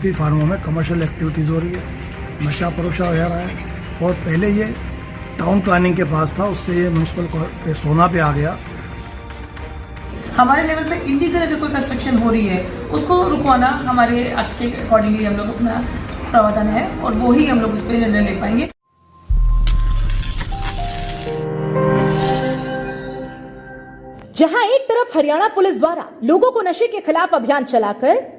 काफ़ी फार्मों में commercial activities हो रही है, नशा परोसा हो रहा है। और पहले ये टाउन प्लानिंग के पास था, उससे ये म्यूनसिपल सोना पे आ गया। हमारे लेवल पे इलीगल अगर कोई कंस्ट्रक्शन हो रही है उसको रुकवाना हमारे एक्ट के अकॉर्डिंगली हम लोग अपना प्रावधान है और वो ही हम लोग उस पर निर्णय ले पाएंगे। जहां एक तरफ हरियाणा पुलिस द्वारा लोगों को नशे के खिलाफ अभियान चलाकर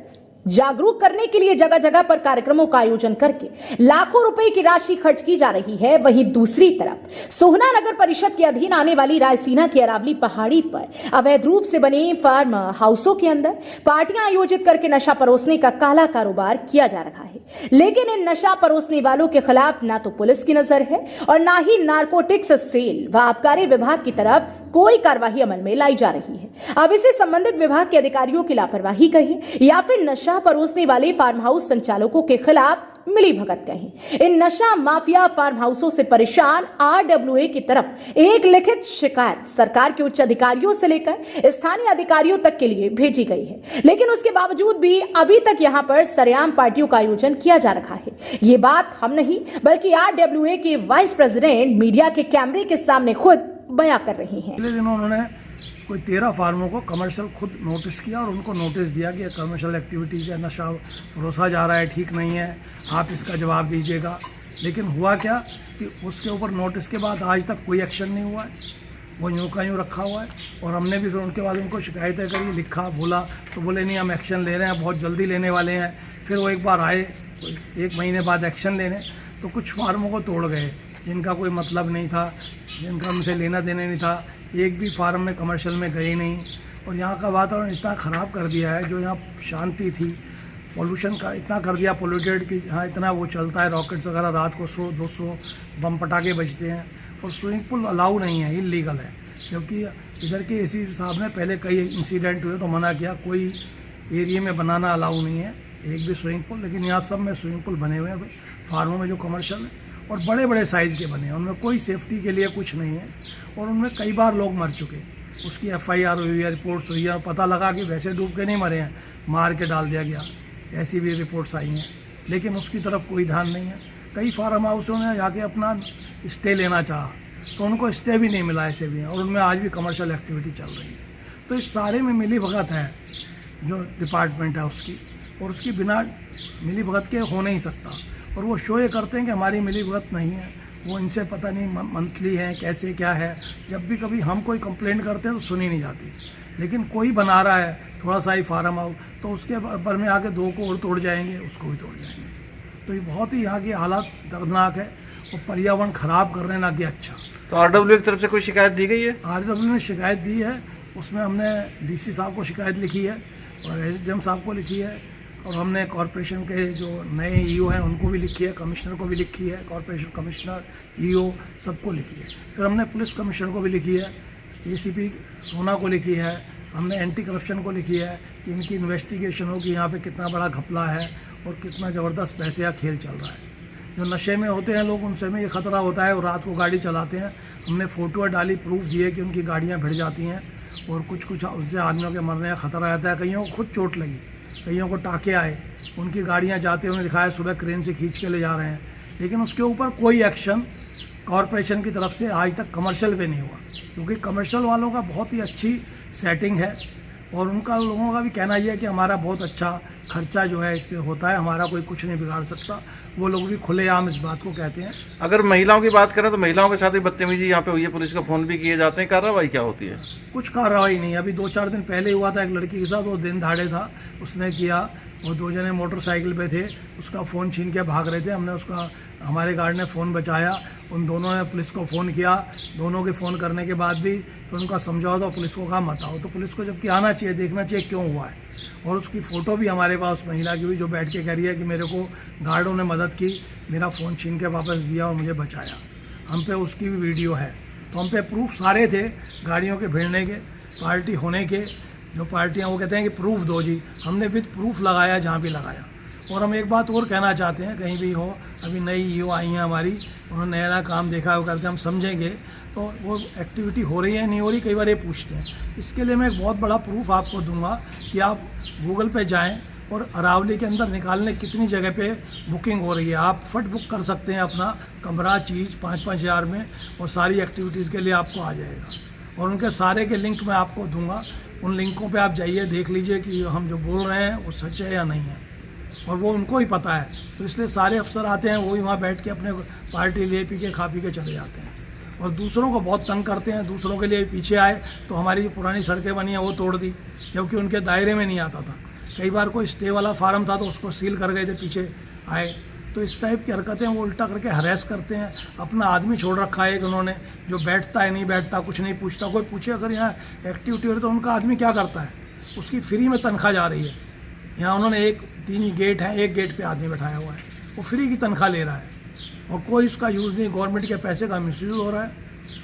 जागरूक करने के लिए जगह जगह पर कार्यक्रमों का आयोजन करके लाखों रुपए की राशि खर्च की जा रही है, वहीं दूसरी तरफ सोहना नगर परिषद के अधीन आने वाली रायसीना की अरावली पहाड़ी पर अवैध रूप से बने फार्म हाउसों के अंदर पार्टियां आयोजित करके नशा परोसने का काला कारोबार किया जा रहा है। लेकिन इन नशा परोसने वालों के खिलाफ ना तो पुलिस की नजर है और ना ही नारकोटिक्स सेल व आबकारी विभाग की तरफ कोई कार्यवाही अमल में लाई जा रही है। अब इसे संबंधित विभाग के अधिकारियों की लापरवाही कहें या फिर नशा परोसने वाले फार्म हाउस संचालकों के खिलाफ मिली भगत कहें, इन नशा माफिया फार्म हाउसों से परेशान RWA की तरफ एक लिखित शिकायत सरकार के उच्च अधिकारियों से लेकर स्थानीय अधिकारियों तक के लिए भेजी गई है। लेकिन उसके बावजूद भी अभी तक यहां पर सरेआम पार्टियों का आयोजन किया जा रहा है। ये बात हम नहीं बल्कि RWA के वाइस प्रेसिडेंट मीडिया के कैमरे के सामने खुद बयां कर रही हैं। पहले दिन उन्होंने कोई 13 फार्मों को कमर्शियल खुद नोटिस किया और उनको नोटिस दिया कि कमर्शियल एक्टिविटीज़ है, नशा परोसा जा रहा है, ठीक नहीं है, आप इसका जवाब दीजिएगा। लेकिन हुआ क्या कि उसके ऊपर नोटिस के बाद आज तक कोई एक्शन नहीं हुआ है, वो यूँ का यूँ रखा हुआ है। और हमने भी फिर उनके बाद उनको शिकायतें करी, लिखा, बोला तो बोले नहीं हम एक्शन ले रहे हैं, बहुत जल्दी लेने वाले हैं। फिर वो एक बार आए 1 महीने बाद एक्शन लेने, तो कुछ फार्मों को तोड़ गए जिनका कोई मतलब नहीं था, जिनका उनसे लेना देना नहीं था। एक भी फार्म में कमर्शियल में गए नहीं और यहाँ का वातावरण इतना ख़राब कर दिया है, जो यहाँ शांति थी, पोल्यूशन का इतना कर दिया पोल्यूटेड कि यहाँ इतना वो चलता है, रॉकेट्स वगैरह रात को 100-200 बम पटाखे बजते हैं। और स्विमिंग पूल अलाउ नहीं है, इलीगल है, क्योंकि इधर के एसी साहब ने पहले कई इंसिडेंट हुए तो मना किया, कोई एरिया में बनाना अलाउ नहीं है एक भी स्विमिंग पूल। लेकिन यहाँ सब में स्विमिंग पूल बने हुए हैं फार्मों में जो कमर्शियल है, और बड़े बड़े साइज़ के बने हैं, उनमें कोई सेफ्टी के लिए कुछ नहीं है। और उनमें कई बार लोग मर चुके, उसकी FIR हुई है, रिपोर्ट्स हुई है, और पता लगा कि वैसे डूब के नहीं मरे हैं, मार के डाल दिया गया, ऐसी भी रिपोर्ट्स आई हैं। लेकिन उसकी तरफ कोई ध्यान नहीं है। कई फार्म हाउसों ने जाके अपना स्टे लेना चाहा तो उनको स्टे भी नहीं मिला, ऐसे भी हैं, और उनमें आज भी कमर्शियल एक्टिविटी चल रही है। तो इस सारे में मिली भगत है जो डिपार्टमेंट है उसकी, और उसकी बिना मिली भगत के हो नहीं सकता। और वो शो ये करते हैं कि हमारी मिली भगत नहीं है, वो इनसे पता नहीं मंथली है कैसे क्या है। जब भी कभी हम कोई कंप्लेंट करते हैं तो सुनी नहीं जाती, लेकिन कोई बना रहा है थोड़ा सा ही फार्म हाउस तो उसके पर में आके 2 को और तोड़ जाएंगे, उसको भी तोड़ जाएंगे। तो ये बहुत ही यहाँ की हालत दर्दनाक है, वो पर्यावरण ख़राब कर रहे हैं, ना कि अच्छा। तो RWA की तरफ से कोई शिकायत दी गई है? RWA ने शिकायत दी है, उसमें हमने DC साहब को शिकायत लिखी है और SDM साहब को लिखी है, और हमने कॉरपोरेशन के जो नए EO हैं उनको भी लिखी है, कमिश्नर को भी लिखी है, कॉरपोरेशन कमिश्नर, EO सबको लिखी है। फिर हमने पुलिस कमिश्नर को भी लिखी है, ACP सोना को लिखी है, हमने एंटी करप्शन को लिखी है कि इनकी इन्वेस्टिगेशन हो कि यहाँ पे कितना बड़ा घपला है और कितना ज़बरदस्त पैसे का खेल चल रहा है। जो नशे में होते हैं लोग, उनसे में ये ख़तरा होता है, और रात को गाड़ी चलाते हैं। हमने फ़ोटो डाली, प्रूफ दिए कि उनकी गाड़ियाँ भिड़ जाती हैं और कुछ उससे आदमियों के मरने का ख़तरा रहता है। कईयों को खुद चोट लगी, कईयों को टाँके आए, उनकी गाड़ियाँ जाते हुए दिखाया, सुबह क्रेन से खींच के ले जा रहे हैं। लेकिन उसके ऊपर कोई एक्शन कॉरपोरेशन की तरफ से आज तक कमर्शियल पे नहीं हुआ, क्योंकि कमर्शियल वालों का बहुत ही अच्छी सेटिंग है, और उनका लोगों का भी कहना यह है कि हमारा बहुत अच्छा खर्चा जो है इस पर होता है, हमारा कोई कुछ नहीं बिगाड़ सकता। वो लोग भी खुलेआम इस बात को कहते हैं। अगर महिलाओं की बात करें तो महिलाओं के साथ भी बदतमीजी यहाँ पे हुई है, पुलिस को फ़ोन भी किए जाते हैं, कार्रवाई क्या होती है? कुछ कार्रवाई नहीं। अभी 2-4 दिन पहले हुआ था एक लड़की के साथ, वो दिन दहाड़े था, उसने किया, वो 2 जने मोटरसाइकिल पे थे, उसका फ़ोन छीन के भाग रहे थे, हमने उसका, हमारे गार्ड ने फ़ोन बचाया, उन दोनों ने पुलिस को फ़ोन किया, दोनों के फ़ोन करने के बाद भी तो उनका समझाओ तो पुलिस को कहा मत आओ। तो पुलिस को जबकि आना चाहिए, देखना चाहिए क्यों हुआ है। और उसकी फ़ोटो भी हमारे पास महिला की हुई, जो बैठ के कह रही है कि मेरे को गार्डों ने मदद की, मेरा फ़ोन छीन के वापस दिया और मुझे बचाया। हम पे उसकी भी वीडियो है। तो हम पे प्रूफ सारे थे, गाड़ियों के भिड़ने के, पार्टी होने के, जो पार्टियाँ वो कहते हैं कि प्रूफ दो जी, हमने विद प्रूफ लगाया जहाँ भी लगाया। और हम एक बात और कहना चाहते हैं, कहीं भी हो, अभी नई EO आई हैं हमारी, उन्होंने नया काम देखा है, वो करते हम समझेंगे तो वो एक्टिविटी हो रही है नहीं हो रही, कई बार ये पूछते हैं। इसके लिए मैं एक बहुत बड़ा प्रूफ आपको दूंगा कि आप गूगल पे जाएं और अरावली के अंदर निकालने कितनी जगह पे बुकिंग हो रही है। आप फट बुक कर सकते हैं अपना कमरा चीज़ 5-5 हज़ार में, और सारी एक्टिविटीज़ के लिए आपको आ जाएगा। और उनके सारे के लिंक मैं आपको दूंगा, उन लिंकों पे आप जाइए, देख लीजिए कि हम जो बोल रहे हैं वो सच है या नहीं है, और वो उनको ही पता है। तो इसलिए सारे अफसर आते हैं, वही वहाँ बैठ के अपने पार्टी ले पी के खा पी के चले जाते हैं, और दूसरों को बहुत तंग करते हैं। दूसरों के लिए पीछे आए तो हमारी जो पुरानी सड़कें बनी हैं वो तोड़ दी, जबकि उनके दायरे में नहीं आता था। कई बार कोई स्टे वाला फार्म था तो उसको सील कर गए थे, पीछे आए। तो इस टाइप की हरकतें वो उल्टा करके हरेस करते हैं। अपना आदमी छोड़ रखा है एक उन्होंने, जो बैठता है नहीं बैठता, कुछ नहीं पूछता। कोई पूछे अगर यहाँ एक्टिविटी हो तो उनका आदमी क्या करता है, उसकी फ्री में तनख्वाह जा रही है। यहाँ उन्होंने 3 गेट हैं, एक गेट पे आदमी बैठाया हुआ है, वो फ्री की तनख्वाह ले रहा है, और कोई इसका यूज़ नहीं। गवर्नमेंट के पैसे का मिसयूज़ हो रहा है,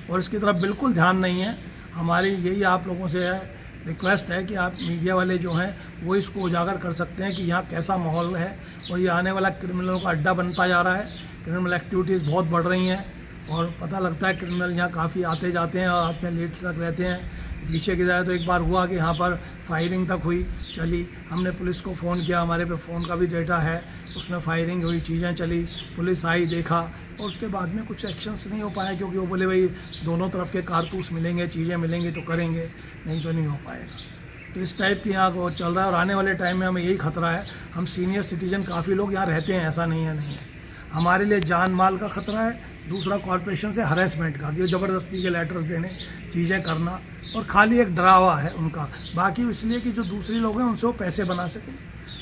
और इसकी तरफ बिल्कुल ध्यान नहीं है। हमारी यही आप लोगों से है रिक्वेस्ट है कि आप मीडिया वाले जो हैं वो इसको उजागर कर सकते हैं कि यहाँ कैसा माहौल है, और ये आने वाला क्रिमिनलों का अड्डा बनता जा रहा है। क्रिमिनल एक्टिविटीज़ बहुत बढ़ रही हैं, और पता लगता है क्रिमिनल यहाँ काफ़ी आते जाते हैं और रात में लेट तक रहते हैं। पीछे की जाए तो एक बार हुआ कि यहाँ पर फायरिंग तक हुई, चली। हमने पुलिस को फ़ोन किया, हमारे पे फ़ोन का भी डेटा है, उसमें फायरिंग हुई, चीज़ें चली, पुलिस आई, देखा, और उसके बाद में कुछ एक्शंस नहीं हो पाया, क्योंकि वो बोले भाई दोनों तरफ के कारतूस मिलेंगे, चीज़ें मिलेंगी तो करेंगे, नहीं तो नहीं हो पाएगा। तो इस टाइप की यहाँ को चल रहा है, और आने वाले टाइम में हमें यही खतरा है। हम सीनियर सिटीजन काफ़ी लोग यहाँ रहते हैं, ऐसा नहीं है हमारे लिए जान माल का खतरा है। दूसरा कॉरपोरेशन से हरेसमेंट का, कि ज़बरदस्ती के लेटर्स देने, चीज़ें करना, और खाली एक डरावा है उनका। बाकी इसलिए कि जो दूसरे लोग हैं उनसे वो पैसे बना सकें,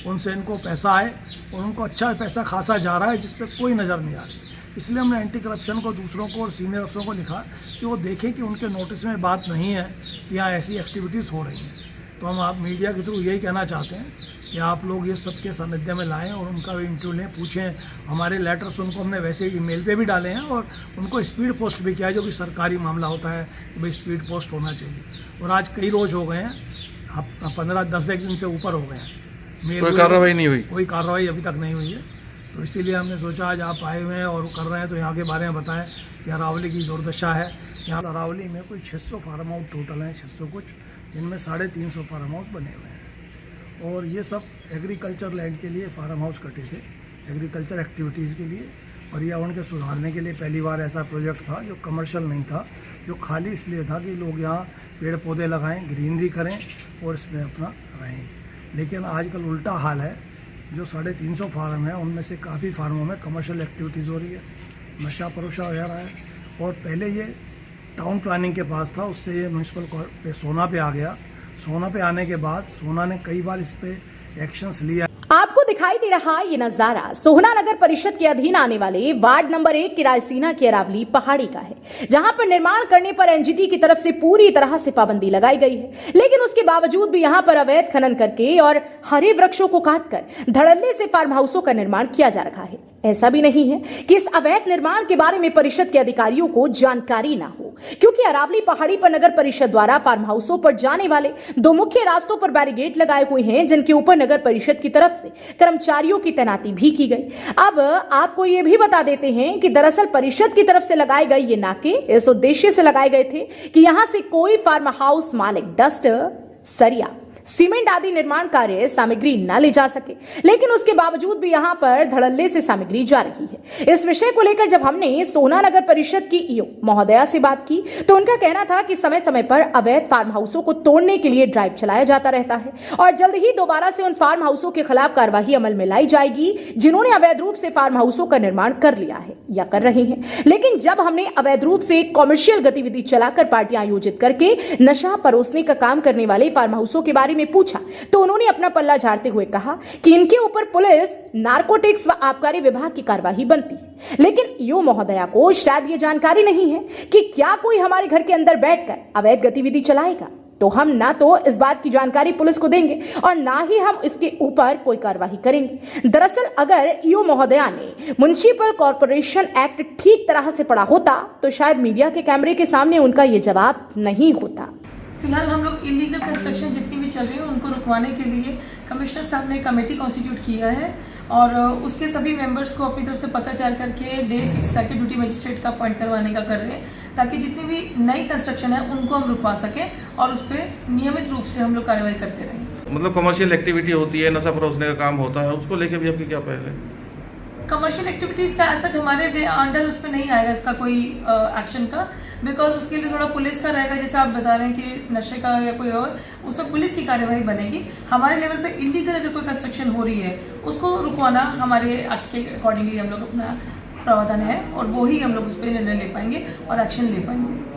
उनसे इनको पैसा आए, और उनको अच्छा पैसा खासा जा रहा है जिस पर कोई नज़र नहीं आ रही। इसलिए हमने एंटी करप्शन को, दूसरों को और सीनियर अफसरों को लिखा कि वो देखें कि उनके नोटिस में बात नहीं है कि यहाँ ऐसी एक्टिविटीज़ हो रही हैं। तो हम आप मीडिया के थ्रू यही कहना चाहते हैं कि आप लोग ये सबके सानिध्य में लाएं और उनका भी इंटरव्यू लें, पूछें। हमारे लेटर्स उनको हमने वैसे ईमेल पे भी डाले हैं, और उनको स्पीड पोस्ट भी किया है, जो कि सरकारी मामला होता है कि भाई स्पीड पोस्ट होना चाहिए। और आज कई रोज़ हो गए हैं, 15-10 दिन से ऊपर हो गए हैं, कोई कार्रवाई नहीं हुई, कोई कार्रवाई अभी तक नहीं हुई है। तो इसीलिए हमने सोचा आज आप आए हुए हैं और कर रहे हैं तो यहाँ के बारे में बताएं कि अरावली की दुर्दशा है। यहाँ अरावली में कोई 600 फार्म हाउस टोटल हैं, 600 कुछ, जिनमें 350 फार्म हाउस बने हुए हैं, और ये सब एग्रीकल्चर लैंड के लिए फार्म हाउस कटे थे, एग्रीकल्चर एक्टिविटीज़ के लिए, पर्यावरण के सुधारने के लिए। पहली बार ऐसा प्रोजेक्ट था जो कमर्शियल नहीं था, जो खाली इसलिए था कि लोग यहाँ पेड़ पौधे लगाएं, ग्रीनरी करें और इसमें अपना रहें। लेकिन आजकल उल्टा हाल है, जो 350 फार्म है उनमें से काफ़ी फार्मों में कमर्शियल एक्टिविटीज़ हो रही है, नशा परोसा हो रहा है। और पहले ये टाउन प्लानिंग के पास था, उससे ये म्यूनसिपल पे सोना पे आ गया। सोना पे आने के बाद सोना ने कई बार इस पे एक्शंस लिया। आपको दिखाई दे रहा ये नजारा सोहना नगर परिषद के अधीन आने वाले वार्ड नंबर 1 की रायसीना की अरावली पहाड़ी का है, जहां पर निर्माण करने पर एनजीटी की तरफ से पूरी तरह से पाबंदी लगाई गई है। लेकिन उसके बावजूद भी यहां पर अवैध खनन करके और हरे वृक्षों को काटकर धड़ल्ले से फार्म हाउसों का निर्माण किया जा रहा है। ऐसा भी नहीं है कि इस अवैध निर्माण के बारे में परिषद के अधिकारियों को जानकारी ना हो, क्योंकि अरावली पहाड़ी पर नगर परिषद द्वारा फार्म हाउसों पर जाने वाले 2 मुख्य रास्तों पर बैरिकेड लगाए हुए हैं, जिनके ऊपर नगर परिषद की तरफ से कर्मचारियों की तैनाती भी की गई। अब आपको यह भी बता देते हैं कि दरअसल परिषद की तरफ से लगाए गए ये नाके इस उद्देश्य से लगाए गए थे कि यहां से कोई फार्म हाउस मालिक डस्टर, सरिया, सीमेंट आदि निर्माण कार्य सामग्री न ले जा सके। लेकिन उसके बावजूद भी यहां पर धड़ल्ले से सामग्री जा रही है। इस विषय को लेकर जब हमने सोहना नगर परिषद की ईओ महोदया से बात की तो उनका कहना था कि समय समय पर अवैध फार्म हाउसों को तोड़ने के लिए ड्राइव चलाया जाता रहता है, और जल्द ही दोबारा से उन फार्म हाउसों के खिलाफ कार्यवाही अमल में लाई जाएगी जिन्होंने अवैध रूप से फार्म हाउसों का निर्माण कर लिया है या कर रहे हैं। लेकिन जब हमने अवैध रूप से कॉमर्शियल गतिविधि चलाकर पार्टियां आयोजित करके नशा परोसने का काम करने वाले फार्म हाउसों के बारे में पूछा तो उन्होंने अपना पल्ला झाड़ते हुए कहा कि इनके ऊपर पुलिस, नारकोटिक्स व आबकारी विभाग की कार्यवाही बनती है। लेकिन ईओ महोदया को शायद ये जानकारी नहीं है कि क्या कोई हमारे घर के अंदर बैठकर अवैध गतिविधि चलाएगा, तो हम ना तो इस बात की जानकारी पुलिस को देंगे और ना ही हम इसके ऊपर कोई कार्यवाही करेंगे। दरअसल अगर ईओ महोदया ने म्युनिसिपल कॉर्पोरेशन एक्ट ठीक तरह से पढ़ा होता तो शायद मीडिया के कैमरे के सामने उनका ये जवाब नहीं होता। फिलहाल हम लोग इलीगल कंस्ट्रक्शन जितनी भी चल रही है उनको रुकवाने के लिए कमिश्नर साहब ने कमेटी कॉन्स्टिट्यूट किया है, और उसके सभी मेंबर्स को अपनी तरफ से पत्राचार करके डे फिक्स करके ड्यूटी मजिस्ट्रेट का अपॉइंट करवाने का कर रहे हैं, ताकि जितनी भी नई कंस्ट्रक्शन है उनको हम रुकवा सकें और उस पर नियमित रूप से हम लोग कार्रवाई करते रहें। मतलब कमर्शियल एक्टिविटी होती है, नशा परोसने का काम होता है, उसको लेके भी आपकी क्या पहल है? कमर्शियल एक्टिविटीज़ का ऐसा हमारे अंडर उस पर नहीं आएगा इसका कोई एक्शन का, बिकॉज उसके लिए थोड़ा पुलिस का रहेगा। जैसे आप बता रहे हैं कि नशे का या कोई और, उसमें पुलिस की कार्यवाही बनेगी। हमारे लेवल पे इलीगल अगर कोई कंस्ट्रक्शन हो रही है उसको रुकवाना हमारे एक्ट के अकॉर्डिंगली हम लोग अपना प्रावधान है और वो ही हम लोग उस पर निर्णय ले पाएंगे और एक्शन ले पाएंगे।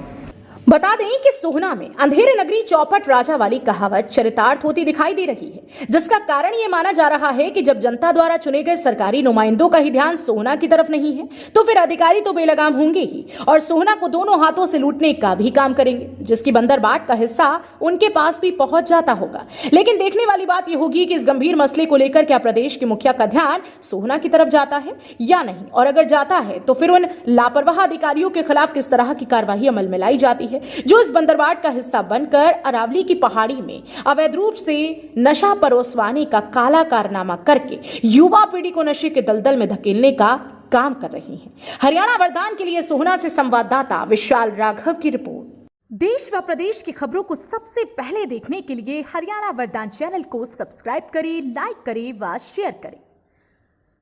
बता दें कि सोहना में अंधेरे नगरी चौपट राजा वाली कहावत चरितार्थ होती दिखाई दे रही है, जिसका कारण यह माना जा रहा है कि जब जनता द्वारा चुने गए सरकारी नुमाइंदों का ही ध्यान सोहना की तरफ नहीं है तो फिर अधिकारी तो बेलगाम होंगे ही और सोहना को दोनों हाथों से लूटने का भी काम करेंगे, जिसकी बंदरबाट का हिस्सा उनके पास भी पहुंच जाता होगा। लेकिन देखने वाली बात यह होगी कि इस गंभीर मसले को लेकर क्या प्रदेश के मुखिया का ध्यान सोहना की तरफ जाता है या नहीं, और अगर जाता है तो फिर उन लापरवाह अधिकारियों के खिलाफ किस तरह की कार्रवाई अमल में लाई जाती है जो इस बंदरबाट का हिस्सा बनकर अरावली की पहाड़ी में अवैध रूप से नशा परोसवाने का काला कारनामा करके युवा पीढ़ी को नशे के दलदल में धकेलने का काम कर रही हैं। हरियाणा वरदान के लिए सोहना से संवाददाता विशाल राघव की रिपोर्ट। देश व प्रदेश की खबरों को सबसे पहले देखने के लिए हरियाणा वरदान चैनल को सब्सक्राइब करें, लाइक करें व शेयर करें।